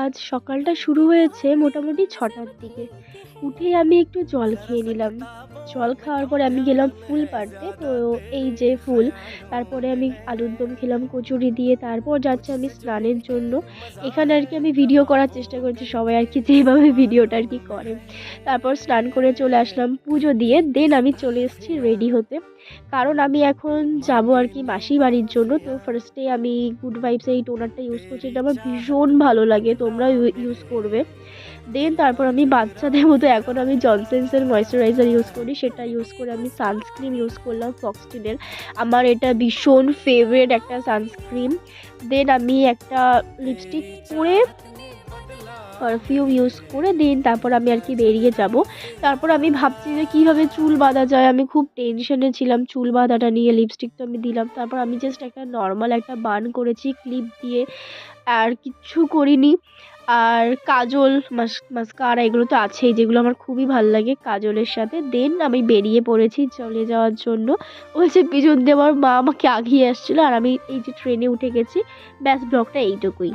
আজ সকালটা শুরু হয়েছে মোটামুটি 6টার দিকে। উঠেই আমি একটু জল খেয়ে নিলাম। জল খাওয়ার পরে আমি গেলাম ফুল পাড়তে। তো এই যে ফুল, তারপরে আমি আলুর দম খেলাম কচুরি দিয়ে। তারপর যাচ্ছি আমি স্নানের জন্য। এখানে আর কি আমি ভিডিও করার চেষ্টা করছি, সবাই আর কি যেভাবে ভিডিওটা আর কি করে। তারপর স্নান করে চলে আসলাম পুজো দিয়ে। দেন আমি চলে এসেছি রেডি হতে। কারণ আমি এখন যাব আর কি মাসির বাড়ির জন্য। তো ফার্স্টে আমি গুড ভাইবস এই টোনারটা ইউজ করছি, এটা আমার ভীষণ ভালো লাগে, তোমরাও ইউজ করবে। দেন তারপর আমি বাচ্চাদের মতো এখন আমি জনসেন্সের ময়েশ্চারাইজার ইউজ করি, সেটা ইউজ করে আমি সানস্ক্রিন ইউজ করলাম ফক্সটেলের। আমার এটা ভীষণ ফেভারিট একটা সানস্ক্রিন। দেন আমি একটা লিপস্টিক পরে পারফিউম ইউজ করে দেন তারপর আমি আর কি বেরিয়ে যাব। তারপর আমি ভাবছি যে কীভাবে চুল বাঁধা যায়, আমি খুব টেনশনে ছিলাম চুল বাঁধাটা নিয়ে। লিপস্টিক তো আমি দিলাম, তারপর আমি জাস্ট একটা নর্মাল একটা বান করেছি ক্লিপ দিয়ে, আর কিচ্ছু করিনি। আর কাজল মাস্কারা এগুলো তো আছেই, যেগুলো আমার খুবই ভাল লাগে কাজলের সাথে। দেন আমি বেরিয়ে পড়েছি চলে যাওয়ার জন্য। ওই যে পিছন দিয়ে আমার মা আমাকে আগিয়ে আসছিলো, আর আমি এই যে ট্রেনে উঠে গেছি। ব্যাস, ব্লগটা এইটুকুই।